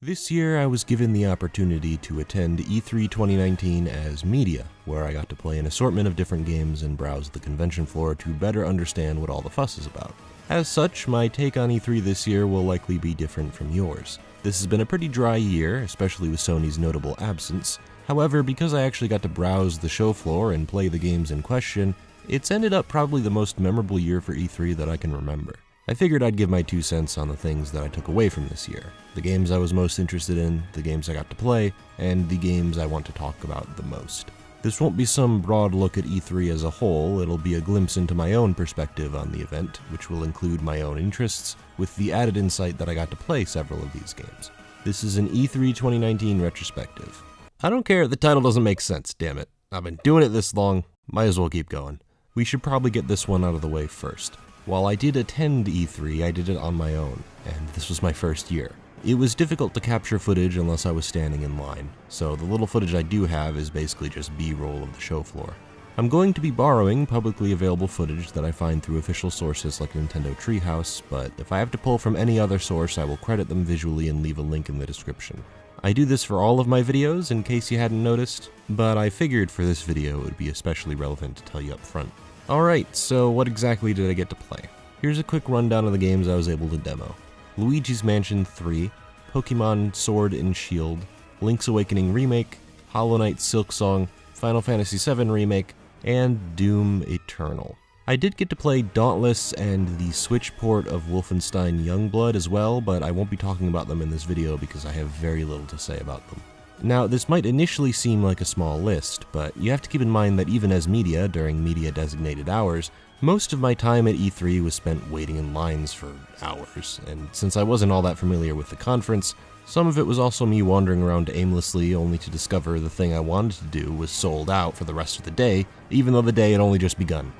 This year, I was given the opportunity to attend E3 2019 as media, where I got to play an assortment of different games and browse the convention floor to better understand what all the fuss is about. As such, my take on E3 this year will likely be different from yours. This has been a pretty dry year, especially with Sony's notable absence. However, because I actually got to browse the show floor and play the games in question, it's ended up probably the most memorable year for E3 that I can remember. I figured I'd give my 2 cents on the things that I took away from this year. The games I was most interested in, the games I got to play, and the games I want to talk about the most. This won't be some broad look at E3 as a whole, it'll be a glimpse into my own perspective on the event, which will include my own interests, with the added insight that I got to play several of these games. This is an E3 2019 retrospective. I don't care, the title doesn't make sense, damn it. I've been doing it this long, might as well keep going. We should probably get this one out of the way first. While I did attend E3, I did it on my own, and this was my first year. It was difficult to capture footage unless I was standing in line, so the little footage I do have is basically just B-roll of the show floor. I'm going to be borrowing publicly available footage that I find through official sources like Nintendo Treehouse, but if I have to pull from any other source, I will credit them visually and leave a link in the description. I do this for all of my videos, in case you hadn't noticed, but I figured for this video it would be especially relevant to tell you up front. Alright, so what exactly did I get to play? Here's a quick rundown of the games I was able to demo. Luigi's Mansion 3, Pokemon Sword and Shield, Link's Awakening Remake, Hollow Knight Silksong, Final Fantasy VII Remake, and Doom Eternal. I did get to play Dauntless and the Switch port of Wolfenstein Youngblood as well, but I won't be talking about them in this video because I have very little to say about them. Now, this might initially seem like a small list, but you have to keep in mind that even as media, during media-designated hours, most of my time at E3 was spent waiting in lines for hours, and since I wasn't all that familiar with the conference, some of it was also me wandering around aimlessly only to discover the thing I wanted to do was sold out for the rest of the day, even though the day had only just begun.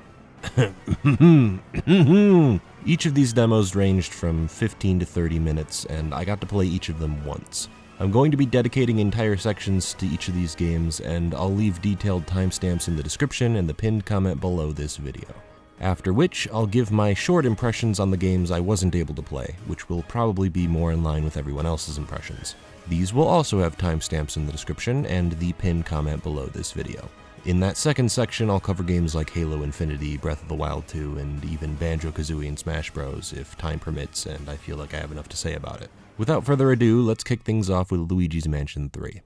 Each of these demos ranged from 15 to 30 minutes, and I got to play each of them once. I'm going to be dedicating entire sections to each of these games, and I'll leave detailed timestamps in the description and the pinned comment below this video. After which, I'll give my short impressions on the games I wasn't able to play, which will probably be more in line with everyone else's impressions. These will also have timestamps in the description and the pinned comment below this video. In that second section, I'll cover games like Halo Infinity, Breath of the Wild 2, and even Banjo-Kazooie and Smash Bros. If time permits and I feel like I have enough to say about it. Without further ado, let's kick things off with Luigi's Mansion 3.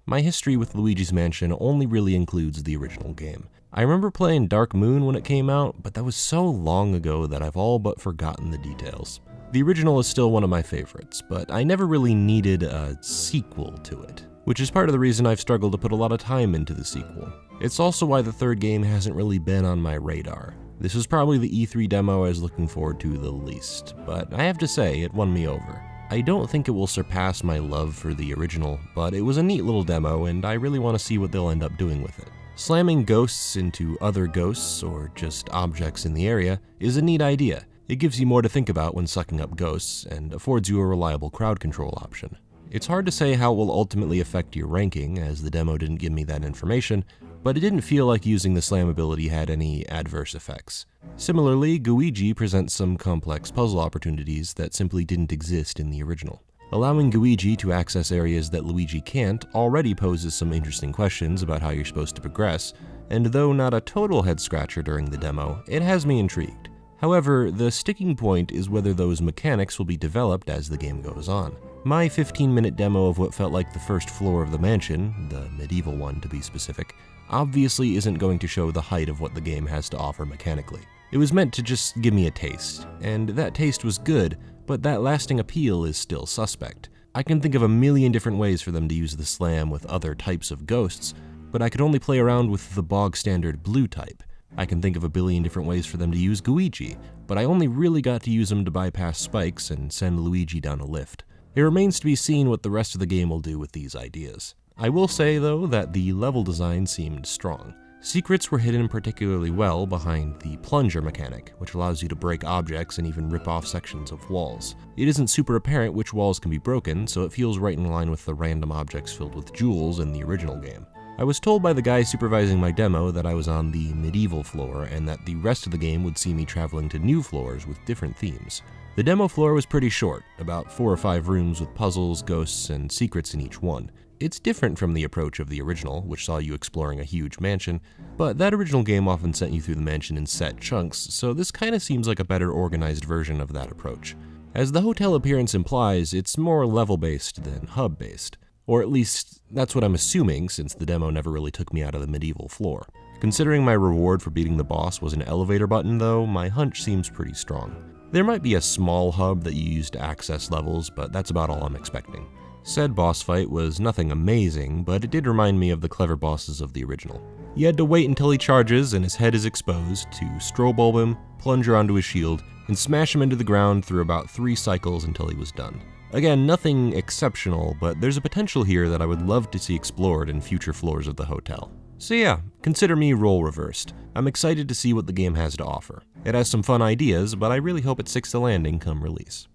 My history with Luigi's Mansion only really includes the original game. I remember playing Dark Moon when it came out, but that was so long ago that I've all but forgotten the details. The original is still one of my favorites, but I never really needed a sequel to it, which is part of the reason I've struggled to put a lot of time into the sequel. It's also why the third game hasn't really been on my radar. This was probably the E3 demo I was looking forward to the least, but I have to say, it won me over. I don't think it will surpass my love for the original, but it was a neat little demo and I really want to see what they'll end up doing with it. Slamming ghosts into other ghosts, or just objects in the area, is a neat idea. It gives you more to think about when sucking up ghosts, and affords you a reliable crowd control option. It's hard to say how it will ultimately affect your ranking, as the demo didn't give me that information, but it didn't feel like using the slam ability had any adverse effects. Similarly, Gooigi presents some complex puzzle opportunities that simply didn't exist in the original. Allowing Gooigi to access areas that Luigi can't already poses some interesting questions about how you're supposed to progress, and though not a total head-scratcher during the demo, it has me intrigued. However, the sticking point is whether those mechanics will be developed as the game goes on. My 15-minute demo of what felt like the first floor of the mansion, the medieval one to be specific, obviously isn't going to show the height of what the game has to offer mechanically. It was meant to just give me a taste, and that taste was good, but that lasting appeal is still suspect. I can think of a million different ways for them to use the slam with other types of ghosts, but I could only play around with the bog-standard blue type. I can think of a billion different ways for them to use Gooigi, but I only really got to use him to bypass spikes and send Luigi down a lift. It remains to be seen what the rest of the game will do with these ideas. I will say, though, that the level design seemed strong. Secrets were hidden particularly well behind the plunger mechanic, which allows you to break objects and even rip off sections of walls. It isn't super apparent which walls can be broken, so it feels right in line with the random objects filled with jewels in the original game. I was told by the guy supervising my demo that I was on the medieval floor and that the rest of the game would see me traveling to new floors with different themes. The demo floor was pretty short, about 4 or 5 rooms with puzzles, ghosts, and secrets in each one. It's different from the approach of the original, which saw you exploring a huge mansion, but that original game often sent you through the mansion in set chunks, so this kinda seems like a better organized version of that approach. As the hotel appearance implies, it's more level-based than hub-based. Or at least, that's what I'm assuming, since the demo never really took me out of the medieval floor. Considering my reward for beating the boss was an elevator button though, my hunch seems pretty strong. There might be a small hub that you use to access levels, but that's about all I'm expecting. Said boss fight was nothing amazing, but it did remind me of the clever bosses of the original. You had to wait until he charges and his head is exposed to strobe bulb him, plunge her onto his shield, and smash him into the ground through about 3 cycles until he was done. Again, nothing exceptional, but there's a potential here that I would love to see explored in future floors of the hotel. So yeah, consider me role reversed. I'm excited to see what the game has to offer. It has some fun ideas, but I really hope it sticks the landing come release.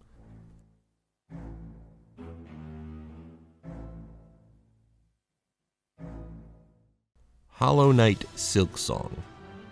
Hollow Knight Silksong.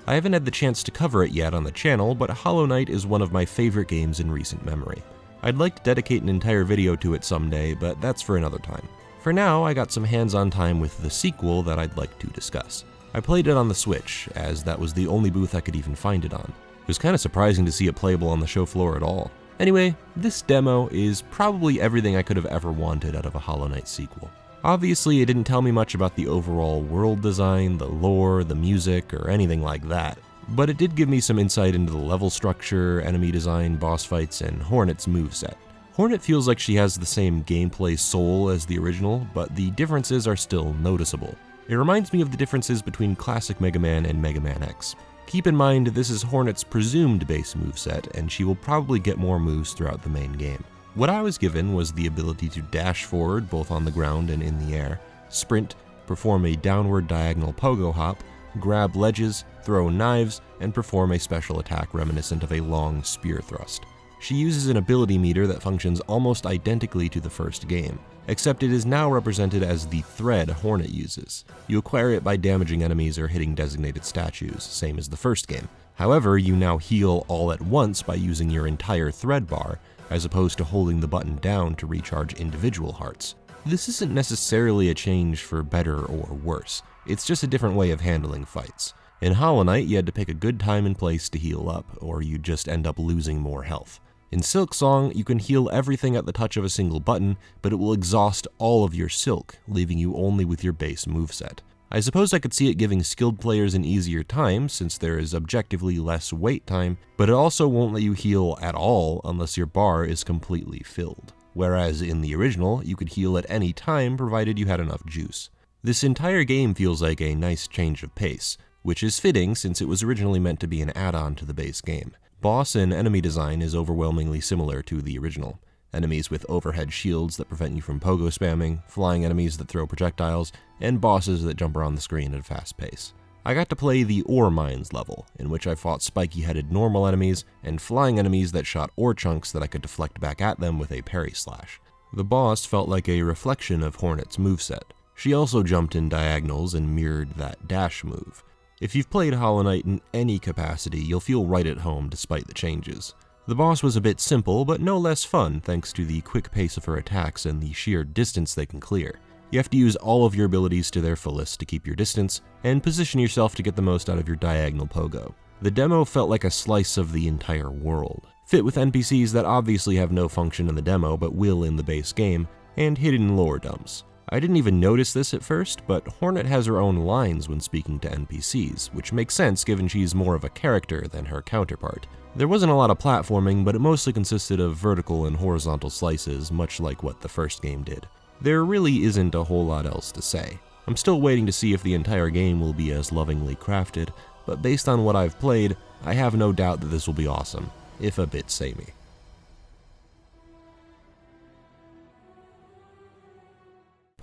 I haven't had the chance to cover it yet on the channel, but Hollow Knight is one of my favorite games in recent memory. I'd like to dedicate an entire video to it someday, but that's for another time. For now, I got some hands-on time with the sequel that I'd like to discuss. I played it on the Switch, as that was the only booth I could even find it on. It was kinda surprising to see it playable on the show floor at all. Anyway, this demo is probably everything I could have ever wanted out of a Hollow Knight sequel. Obviously, it didn't tell me much about the overall world design, the lore, the music, or anything like that, but it did give me some insight into the level structure, enemy design, boss fights, and Hornet's moveset. Hornet feels like she has the same gameplay soul as the original, but the differences are still noticeable. It reminds me of the differences between classic Mega Man and Mega Man X. Keep in mind, this is Hornet's presumed base moveset, and she will probably get more moves throughout the main game. What I was given was the ability to dash forward both on the ground and in the air, sprint, perform a downward diagonal pogo hop, grab ledges, throw knives, and perform a special attack reminiscent of a long spear thrust. She uses an ability meter that functions almost identically to the first game, except it is now represented as the thread Hornet uses. You acquire it by damaging enemies or hitting designated statues, same as the first game. However, you now heal all at once by using your entire thread bar, as opposed to holding the button down to recharge individual hearts. This isn't necessarily a change for better or worse, it's just a different way of handling fights. In Hollow Knight, you had to pick a good time and place to heal up, or you'd just end up losing more health. In Silksong, you can heal everything at the touch of a single button, but it will exhaust all of your silk, leaving you only with your base moveset. I suppose I could see it giving skilled players an easier time, since there is objectively less wait time, but it also won't let you heal at all unless your bar is completely filled. Whereas in the original, you could heal at any time provided you had enough juice. This entire game feels like a nice change of pace, which is fitting since it was originally meant to be an add-on to the base game. Boss and enemy design is overwhelmingly similar to the original. Enemies with overhead shields that prevent you from pogo spamming, flying enemies that throw projectiles, and bosses that jump around the screen at a fast pace. I got to play the ore mines level, in which I fought spiky-headed normal enemies and flying enemies that shot ore chunks that I could deflect back at them with a parry slash. The boss felt like a reflection of Hornet's moveset. She also jumped in diagonals and mirrored that dash move. If you've played Hollow Knight in any capacity, you'll feel right at home despite the changes. The boss was a bit simple, but no less fun thanks to the quick pace of her attacks and the sheer distance they can clear. You have to use all of your abilities to their fullest to keep your distance, and position yourself to get the most out of your diagonal pogo. The demo felt like a slice of the entire world, fit with NPCs that obviously have no function in the demo but will in the base game, and hidden lore dumps. I didn't even notice this at first, but Hornet has her own lines when speaking to NPCs, which makes sense given she's more of a character than her counterpart. There wasn't a lot of platforming, but it mostly consisted of vertical and horizontal slices, much like what the first game did. There really isn't a whole lot else to say. I'm still waiting to see if the entire game will be as lovingly crafted, but based on what I've played, I have no doubt that this will be awesome, if a bit samey.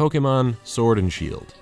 Pokemon Sword and Shield.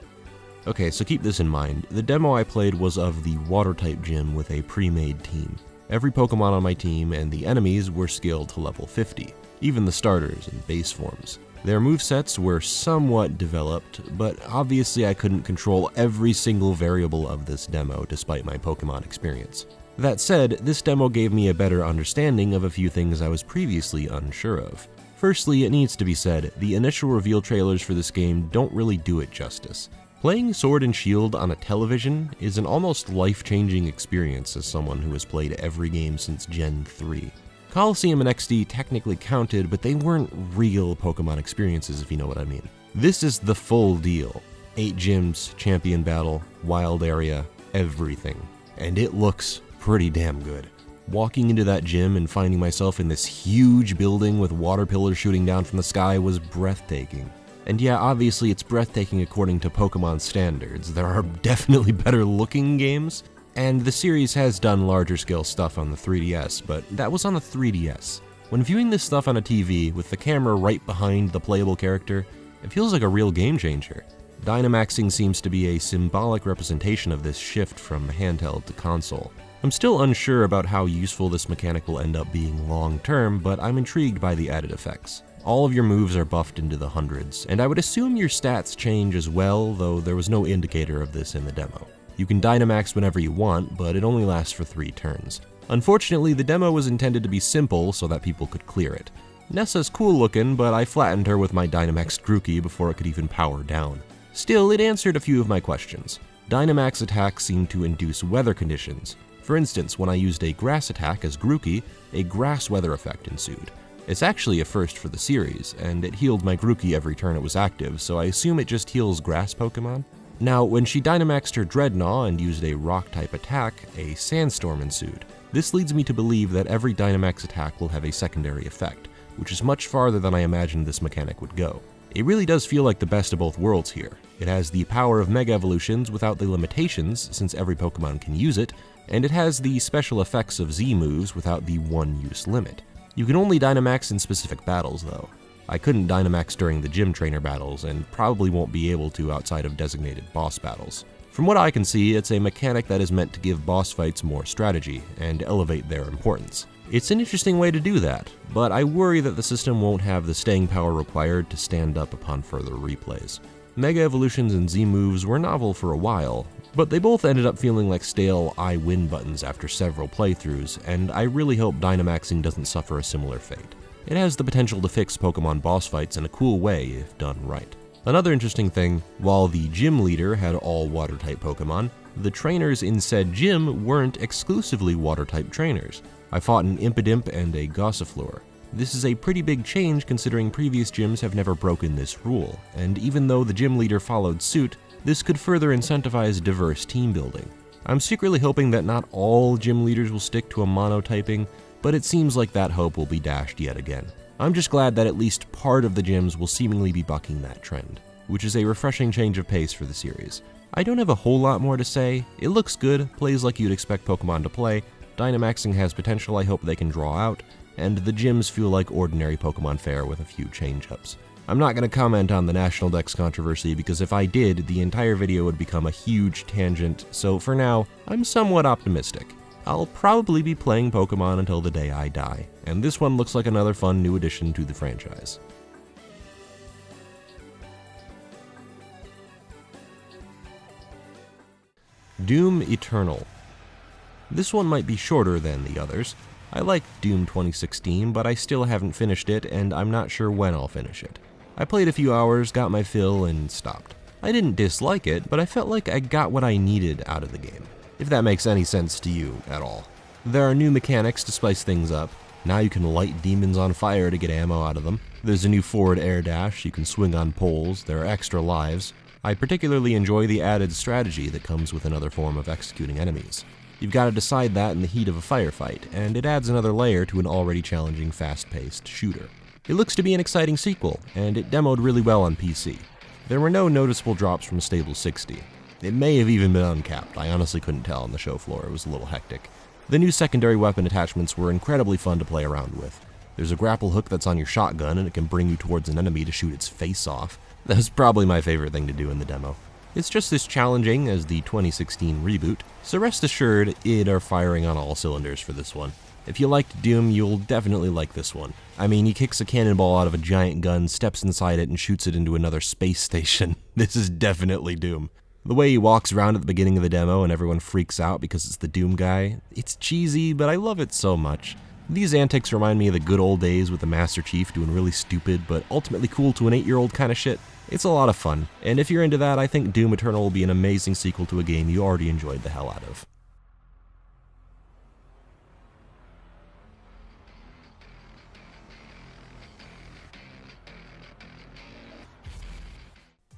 Okay, so keep this in mind. The demo I played was of the Water-type gym with a pre-made team. Every Pokemon on my team and the enemies were scaled to level 50. even the starters and base forms. Their movesets were somewhat developed, but obviously I couldn't control every single variable of this demo despite my Pokemon experience. That said, this demo gave me a better understanding of a few things I was previously unsure of. Firstly, it needs to be said, the initial reveal trailers for this game don't really do it justice. Playing Sword and Shield on a television is an almost life-changing experience as someone who has played every game since Gen 3. Colosseum and XD technically counted, but they weren't real Pokemon experiences, if you know what I mean. This is the full deal. 8 gyms, champion battle, wild area, everything. And it looks pretty damn good. Walking into that gym and finding myself in this huge building with water pillars shooting down from the sky was breathtaking. And yeah, obviously it's breathtaking according to Pokemon standards. There are definitely better looking games, and the series has done larger scale stuff on the 3DS, but that was on the 3DS. When viewing this stuff on a TV with the camera right behind the playable character, it feels like a real game changer. Dynamaxing seems to be a symbolic representation of this shift from handheld to console. I'm still unsure about how useful this mechanic will end up being long term, but I'm intrigued by the added effects. All of your moves are buffed into the hundreds, and I would assume your stats change as well, though there was no indicator of this in the demo. You can Dynamax whenever you want, but it only lasts for 3 turns. Unfortunately, the demo was intended to be simple so that people could clear it. Nessa's cool looking, but I flattened her with my Dynamaxed Grookey before it could even power down. Still, it answered a few of my questions. Dynamax attacks seem to induce weather conditions. For instance, when I used a grass attack as Grookey, a grass weather effect ensued. It's actually a first for the series, and it healed my Grookey every turn it was active, so I assume it just heals grass Pokemon. Now, when she Dynamaxed her Dreadnought and used a rock-type attack, a sandstorm ensued. This leads me to believe that every Dynamax attack will have a secondary effect, which is much farther than I imagined this mechanic would go. It really does feel like the best of both worlds here. It has the power of Mega Evolutions without the limitations, since every Pokemon can use it, and it has the special effects of Z moves without the one-use limit. You can only Dynamax in specific battles, though. I couldn't Dynamax during the gym trainer battles, and probably won't be able to outside of designated boss battles. From what I can see, it's a mechanic that is meant to give boss fights more strategy, and elevate their importance. It's an interesting way to do that, but I worry that the system won't have the staying power required to stand up upon further replays. Mega Evolutions and Z moves were novel for a while, but they both ended up feeling like stale I win buttons after several playthroughs, and I really hope Dynamaxing doesn't suffer a similar fate. It has the potential to fix Pokemon boss fights in a cool way if done right. Another interesting thing, while the gym leader had all water-type Pokemon, the trainers in said gym weren't exclusively water-type trainers. I fought an Impidimp and a Gossifleur. This is a pretty big change considering previous gyms have never broken this rule, and even though the gym leader followed suit, this could further incentivize diverse team building. I'm secretly hoping that not all gym leaders will stick to a monotyping, but it seems like that hope will be dashed yet again. I'm just glad that at least part of the gyms will seemingly be bucking that trend, which is a refreshing change of pace for the series. I don't have a whole lot more to say. It looks good, plays like you'd expect Pokemon to play, Dynamaxing has potential I hope they can draw out, and the gyms feel like ordinary Pokemon fare with a few change-ups. I'm not going to comment on the National Dex controversy because if I did, the entire video would become a huge tangent, so for now, I'm somewhat optimistic. I'll probably be playing Pokemon until the day I die, and this one looks like another fun new addition to the franchise. Doom Eternal. This one might be shorter than the others. I liked Doom 2016, but I still haven't finished it, and I'm not sure when I'll finish it. I played a few hours, got my fill, and stopped. I didn't dislike it, but I felt like I got what I needed out of the game, if that makes any sense to you at all. There are new mechanics to spice things up. Now you can light demons on fire to get ammo out of them. There's a new forward air dash, you can swing on poles, there are extra lives. I particularly enjoy the added strategy that comes with another form of executing enemies. You've got to decide that in the heat of a firefight, and it adds another layer to an already challenging fast-paced shooter. It looks to be an exciting sequel, and it demoed really well on PC. There were no noticeable drops from Stable 60. It may have even been uncapped, I honestly couldn't tell on the show floor, it was a little hectic. The new secondary weapon attachments were incredibly fun to play around with. There's a grapple hook that's on your shotgun and it can bring you towards an enemy to shoot its face off. That's probably my favorite thing to do in the demo. It's just as challenging as the 2016 reboot, so rest assured id are firing on all cylinders for this one. If you liked Doom, you'll definitely like this one. I mean, he kicks a cannonball out of a giant gun, steps inside it, and shoots it into another space station. This is definitely Doom. The way he walks around at the beginning of the demo and everyone freaks out because it's the Doom guy, it's cheesy, but I love it so much. These antics remind me of the good old days with the Master Chief doing really stupid but ultimately cool to an 8-year-old kind of shit. It's a lot of fun, and if you're into that, I think Doom Eternal will be an amazing sequel to a game you already enjoyed the hell out of.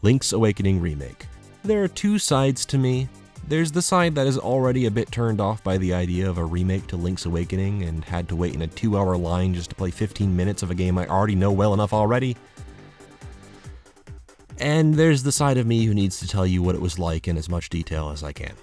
Link's Awakening Remake. There are two sides to me. There's the side that is already a bit turned off by the idea of a remake to Link's Awakening and had to wait in a 2-hour line just to play 15 minutes of a game I already know well enough already. And there's the side of me who needs to tell you what it was like in as much detail as I can.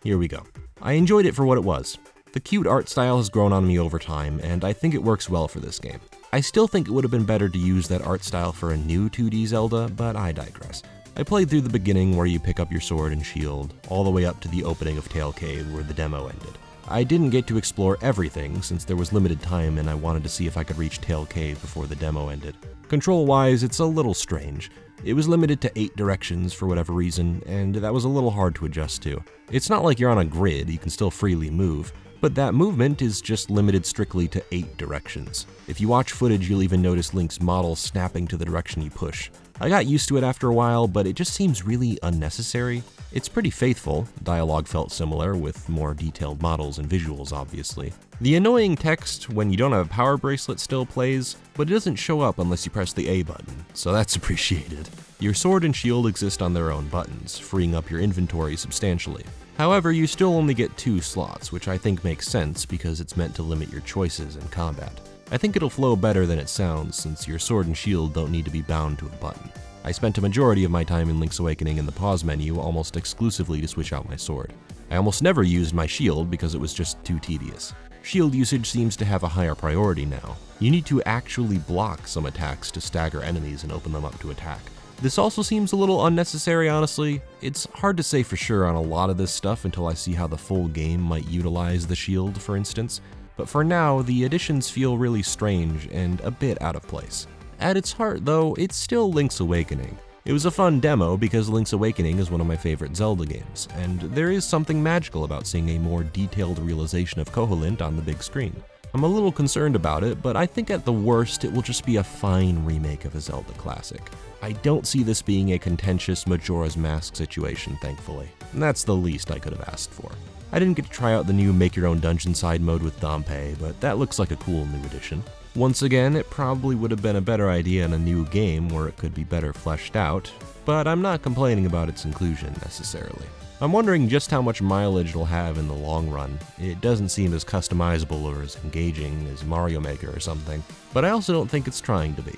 Here we go. I enjoyed it for what it was. The cute art style has grown on me over time, and I think it works well for this game. I still think it would have been better to use that art style for a new 2D Zelda, but I digress. I played through the beginning where you pick up your sword and shield, all the way up to the opening of Tail Cave where the demo ended. I didn't get to explore everything since there was limited time and I wanted to see if I could reach Tail Cave before the demo ended. Control-wise, it's a little strange. It was limited to 8 directions for whatever reason, and that was a little hard to adjust to. It's not like you're on a grid, you can still freely move, but that movement is just limited strictly to 8 directions. If you watch footage, you'll even notice Link's model snapping to the direction you push. I got used to it after a while, but it just seems really unnecessary. It's pretty faithful, dialogue felt similar, with more detailed models and visuals obviously. The annoying text when you don't have a power bracelet still plays, but it doesn't show up unless you press the A button, so that's appreciated. Your sword and shield exist on their own buttons, freeing up your inventory substantially. However, you still only get 2 slots, which I think makes sense because it's meant to limit your choices in combat. I think it'll flow better than it sounds since your sword and shield don't need to be bound to a button. I spent a majority of my time in Link's Awakening in the pause menu almost exclusively to switch out my sword. I almost never used my shield because it was just too tedious. Shield usage seems to have a higher priority now. You need to actually block some attacks to stagger enemies and open them up to attack. This also seems a little unnecessary, honestly. It's hard to say for sure on a lot of this stuff until I see how the full game might utilize the shield, for instance. But for now, the additions feel really strange and a bit out of place. At its heart, though, it's still Link's Awakening. It was a fun demo because Link's Awakening is one of my favorite Zelda games, and there is something magical about seeing a more detailed realization of Koholint on the big screen. I'm a little concerned about it, but I think at the worst it will just be a fine remake of a Zelda classic. I don't see this being a contentious Majora's Mask situation, thankfully, and that's the least I could have asked for. I didn't get to try out the new Make Your Own Dungeon side mode with Dampé, but that looks like a cool new addition. Once again, it probably would have been a better idea in a new game where it could be better fleshed out, but I'm not complaining about its inclusion necessarily. I'm wondering just how much mileage it'll have in the long run. It doesn't seem as customizable or as engaging as Mario Maker or something, but I also don't think it's trying to be,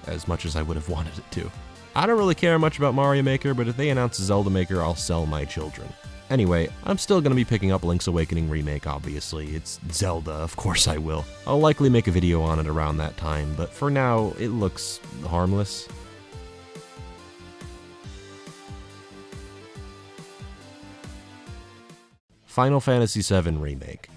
as much as I would have wanted it to. I don't really care much about Mario Maker, but if they announce Zelda Maker, I'll sell my children. Anyway, I'm still going to be picking up Link's Awakening Remake, obviously. It's Zelda, of course I will. I'll likely make a video on it around that time, but for now, it looks harmless. Final Fantasy VII Remake.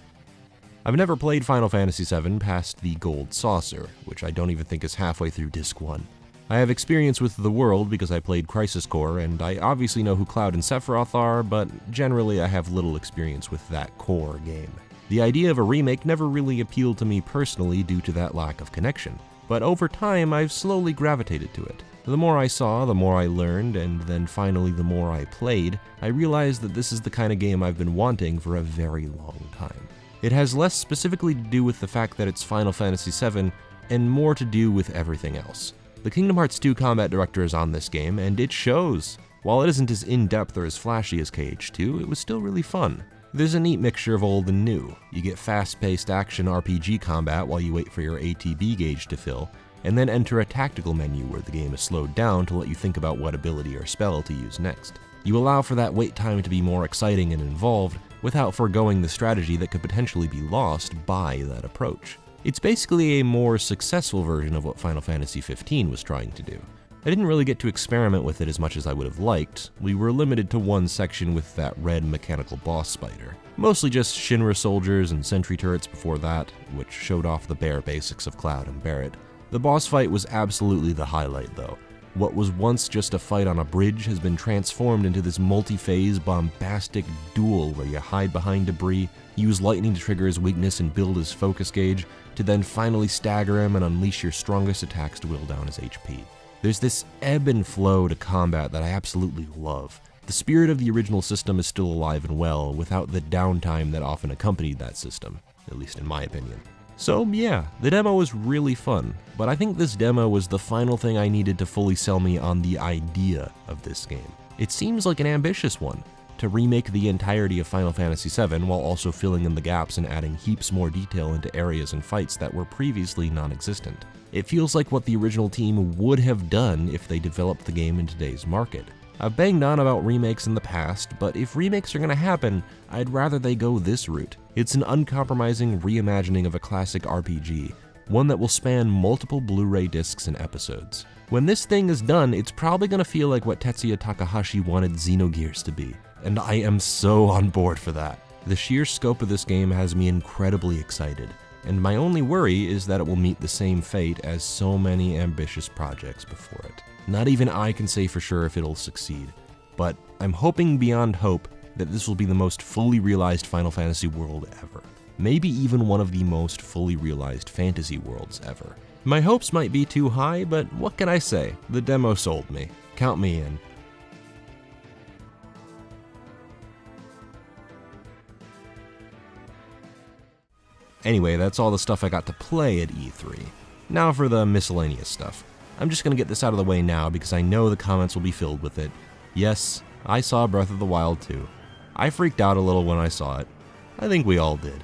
I've never played Final Fantasy VII past the Gold Saucer, which I don't even think is halfway through Disc 1. I have experience with the world because I played Crisis Core, and I obviously know who Cloud and Sephiroth are, but generally I have little experience with that core game. The idea of a remake never really appealed to me personally due to that lack of connection, but over time I've slowly gravitated to it. The more I saw, the more I learned, and then finally the more I played, I realized that this is the kind of game I've been wanting for a very long time. It has less specifically to do with the fact that it's Final Fantasy VII, and more to do with everything else. The Kingdom Hearts 2 combat director is on this game, and it shows. While it isn't as in-depth or as flashy as KH2, it was still really fun. There's a neat mixture of old and new. You get fast-paced action RPG combat while you wait for your ATB gauge to fill, and then enter a tactical menu where the game is slowed down to let you think about what ability or spell to use next. You allow for that wait time to be more exciting and involved, without foregoing the strategy that could potentially be lost by that approach. It's basically a more successful version of what Final Fantasy XV was trying to do. I didn't really get to experiment with it as much as I would have liked. We were limited to one section with that red mechanical boss spider. Mostly just Shinra soldiers and sentry turrets before that, which showed off the bare basics of Cloud and Barret. The boss fight was absolutely the highlight though. What was once just a fight on a bridge has been transformed into this multi-phase bombastic duel where you hide behind debris, use lightning to trigger his weakness and build his focus gauge, to then finally stagger him and unleash your strongest attacks to whittle down his HP. There's this ebb and flow to combat that I absolutely love. The spirit of the original system is still alive and well, without the downtime that often accompanied that system, at least in my opinion. So yeah, the demo was really fun, but I think this demo was the final thing I needed to fully sell me on the idea of this game. It seems like an ambitious one, to remake the entirety of Final Fantasy VII while also filling in the gaps and adding heaps more detail into areas and fights that were previously non-existent. It feels like what the original team would have done if they developed the game in today's market. I've banged on about remakes in the past, but if remakes are gonna happen, I'd rather they go this route. It's an uncompromising reimagining of a classic RPG, one that will span multiple Blu-ray discs and episodes. When this thing is done, it's probably gonna feel like what Tetsuya Takahashi wanted Xenogears to be, and I am so on board for that. The sheer scope of this game has me incredibly excited, and my only worry is that it will meet the same fate as so many ambitious projects before it. Not even I can say for sure if it'll succeed, but I'm hoping beyond hope that this will be the most fully realized Final Fantasy world ever. Maybe even one of the most fully realized fantasy worlds ever. My hopes might be too high, but what can I say? The demo sold me. Count me in. Anyway, that's all the stuff I got to play at E3. Now for the miscellaneous stuff. I'm just gonna get this out of the way now because I know the comments will be filled with it. Yes, I saw Breath of the Wild too. I freaked out a little when I saw it. I think we all did.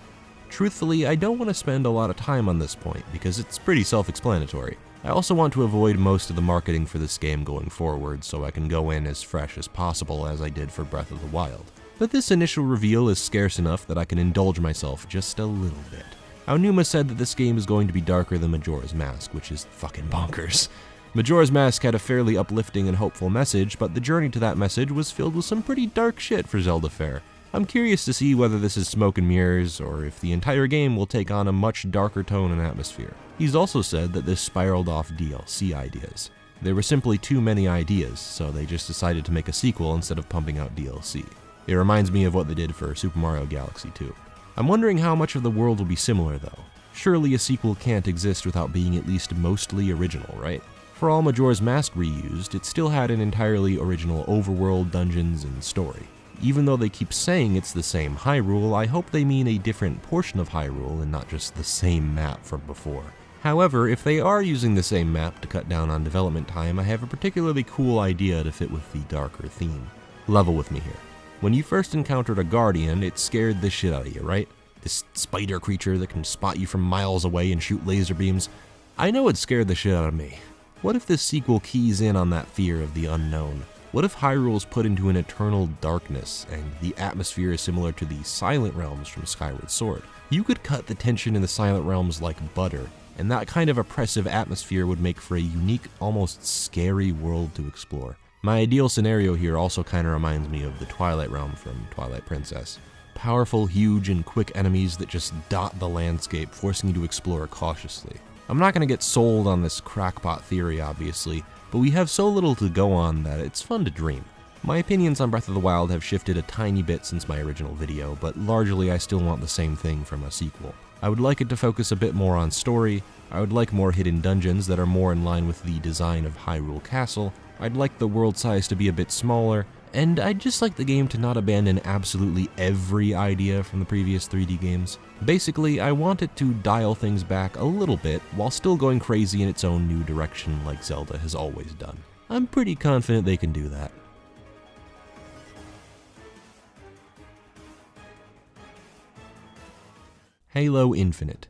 Truthfully, I don't want to spend a lot of time on this point because it's pretty self-explanatory. I also want to avoid most of the marketing for this game going forward so I can go in as fresh as possible as I did for Breath of the Wild. But this initial reveal is scarce enough that I can indulge myself just a little bit. Aonuma said that this game is going to be darker than Majora's Mask, which is fucking bonkers. Majora's Mask had a fairly uplifting and hopeful message, but the journey to that message was filled with some pretty dark shit for Zelda fare. I'm curious to see whether this is smoke and mirrors, or if the entire game will take on a much darker tone and atmosphere. He's also said that this spiraled off DLC ideas. There were simply too many ideas, so they just decided to make a sequel instead of pumping out DLC. It reminds me of what they did for Super Mario Galaxy 2. I'm wondering how much of the world will be similar though. Surely a sequel can't exist without being at least mostly original, right? For all Majora's Mask reused, it still had an entirely original overworld, dungeons, and story. Even though they keep saying it's the same Hyrule, I hope they mean a different portion of Hyrule and not just the same map from before. However, if they are using the same map to cut down on development time, I have a particularly cool idea to fit with the darker theme. Level with me here. When you first encountered a Guardian, it scared the shit out of you, right? This spider creature that can spot you from miles away and shoot laser beams. I know it scared the shit out of me. What if this sequel keys in on that fear of the unknown? What if Hyrule's put into an eternal darkness, and the atmosphere is similar to the Silent Realms from Skyward Sword? You could cut the tension in the Silent Realms like butter, and that kind of oppressive atmosphere would make for a unique, almost scary world to explore. My ideal scenario here also kinda reminds me of the Twilight Realm from Twilight Princess. Powerful, huge, and quick enemies that just dot the landscape, forcing you to explore cautiously. I'm not gonna get sold on this crackpot theory, obviously, but we have so little to go on that it's fun to dream. My opinions on Breath of the Wild have shifted a tiny bit since my original video, but largely I still want the same thing from a sequel. I would like it to focus a bit more on story, I would like more hidden dungeons that are more in line with the design of Hyrule Castle, I'd like the world size to be a bit smaller, and I'd just like the game to not abandon absolutely every idea from the previous 3D games. Basically, I want it to dial things back a little bit while still going crazy in its own new direction like Zelda has always done. I'm pretty confident they can do that. Halo Infinite.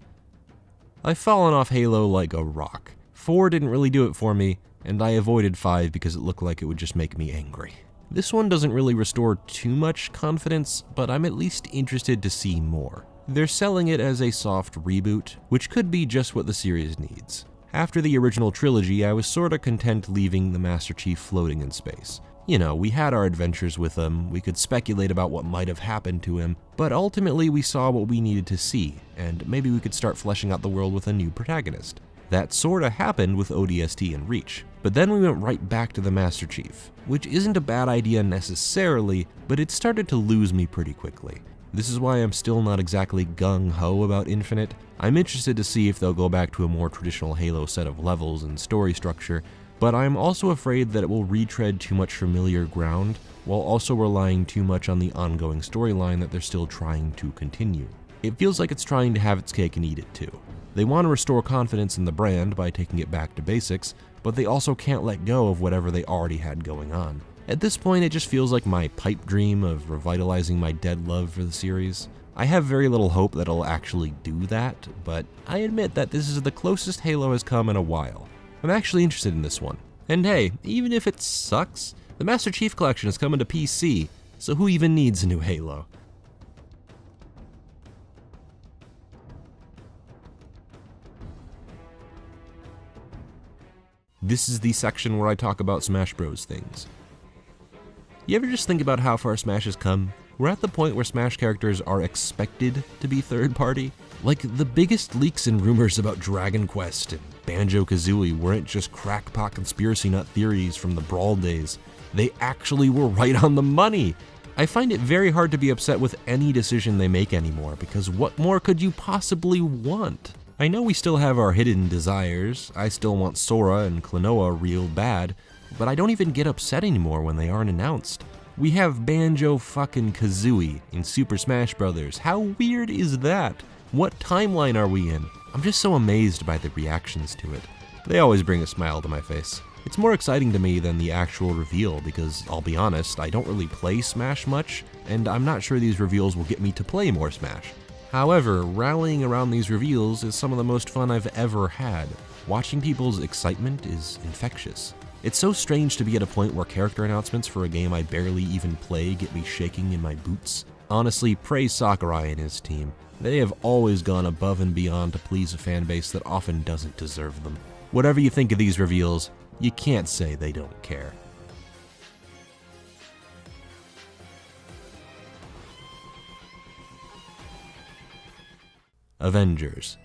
I've fallen off Halo like a rock. 4 didn't really do it for me, and I avoided 5 because it looked like it would just make me angry. This one doesn't really restore too much confidence, but I'm at least interested to see more. They're selling it as a soft reboot, which could be just what the series needs. After the original trilogy, I was sorta content leaving the Master Chief floating in space. You know, we had our adventures with him, we could speculate about what might have happened to him, but ultimately we saw what we needed to see, and maybe we could start fleshing out the world with a new protagonist. That sorta happened with ODST and Reach, but then we went right back to the Master Chief, which isn't a bad idea necessarily, but it started to lose me pretty quickly. This is why I'm still not exactly gung-ho about Infinite. I'm interested to see if they'll go back to a more traditional Halo set of levels and story structure, but I'm also afraid that it will retread too much familiar ground, while also relying too much on the ongoing storyline that they're still trying to continue. It feels like it's trying to have its cake and eat it too. They want to restore confidence in the brand by taking it back to basics, but they also can't let go of whatever they already had going on. At this point, it just feels like my pipe dream of revitalizing my dead love for the series. I have very little hope that it'll actually do that, but I admit that this is the closest Halo has come in a while. I'm actually interested in this one. And hey, even if it sucks, the Master Chief Collection is coming to PC, so who even needs a new Halo? This is the section where I talk about Smash Bros. Things. You ever just think about how far Smash has come? We're at the point where Smash characters are expected to be third-party. Like, the biggest leaks and rumors about Dragon Quest and Banjo-Kazooie weren't just crackpot conspiracy nut theories from the Brawl days. They actually were right on the money! I find it very hard to be upset with any decision they make anymore, because what more could you possibly want? I know we still have our hidden desires, I still want Sora and Klonoa real bad, but I don't even get upset anymore when they aren't announced. We have Banjo-fucking-Kazooie in Super Smash Bros. How weird is that? What timeline are we in? I'm just so amazed by the reactions to it. They always bring a smile to my face. It's more exciting to me than the actual reveal because, I'll be honest, I don't really play Smash much, and I'm not sure these reveals will get me to play more Smash. However, rallying around these reveals is some of the most fun I've ever had. Watching people's excitement is infectious. It's so strange to be at a point where character announcements for a game I barely even play get me shaking in my boots. Honestly, praise Sakurai and his team. They have always gone above and beyond to please a fanbase that often doesn't deserve them. Whatever you think of these reveals, you can't say they don't care. Avengers.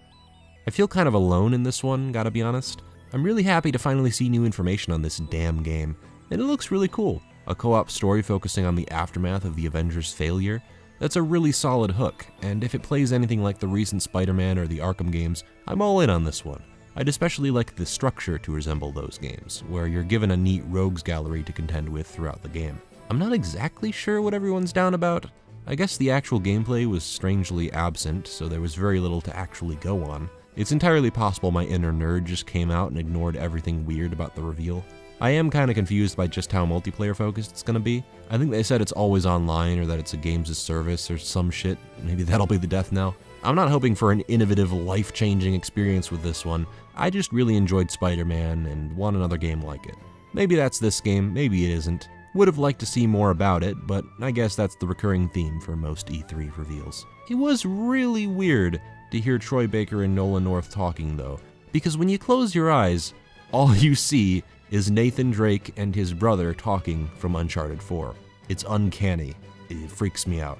I feel kind of alone in this one, gotta be honest. I'm really happy to finally see new information on this damn game, and it looks really cool. A co-op story focusing on the aftermath of the Avengers' failure. That's a really solid hook, and if it plays anything like the recent Spider-Man or the Arkham games, I'm all in on this one. I'd especially like the structure to resemble those games, where you're given a neat rogues gallery to contend with throughout the game. I'm not exactly sure what everyone's down about. I guess the actual gameplay was strangely absent, so there was very little to actually go on. It's entirely possible my inner nerd just came out and ignored everything weird about the reveal. I am kinda confused by just how multiplayer focused it's gonna be. I think they said it's always online or that it's a games as service or some shit. Maybe that'll be the death knell. I'm not hoping for an innovative, life-changing experience with this one. I just really enjoyed Spider-Man and want another game like it. Maybe that's this game, maybe it isn't. Would have liked to see more about it, but I guess that's the recurring theme for most E3 reveals. It was really weird to hear Troy Baker and Nolan North talking though, because when you close your eyes, all you see is Nathan Drake and his brother talking from Uncharted 4. It's uncanny. It freaks me out.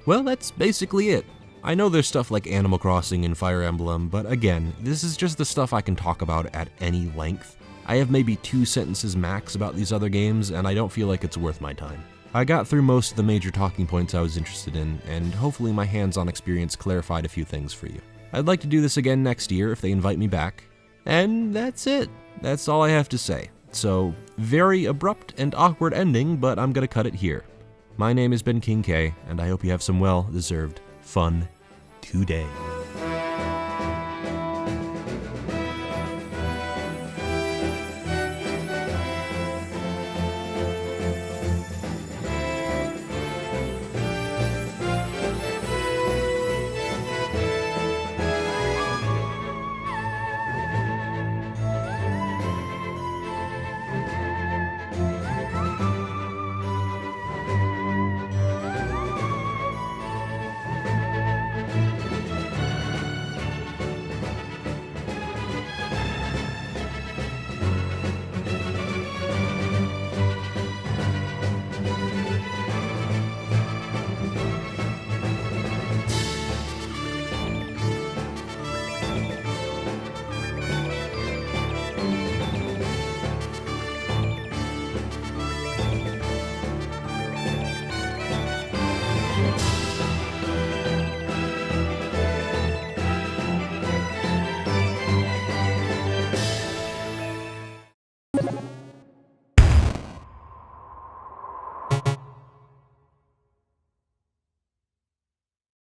Well, that's basically it. I know there's stuff like Animal Crossing and Fire Emblem, but again, this is just the stuff I can talk about at any length. I have maybe 2 sentences max about these other games, and I don't feel like it's worth my time. I got through most of the major talking points I was interested in, and hopefully my hands-on experience clarified a few things for you. I'd like to do this again next year if they invite me back. And that's it. That's all I have to say. So, very abrupt and awkward ending, but I'm gonna cut it here. My name has been King K, and I hope you have some well-deserved fun today.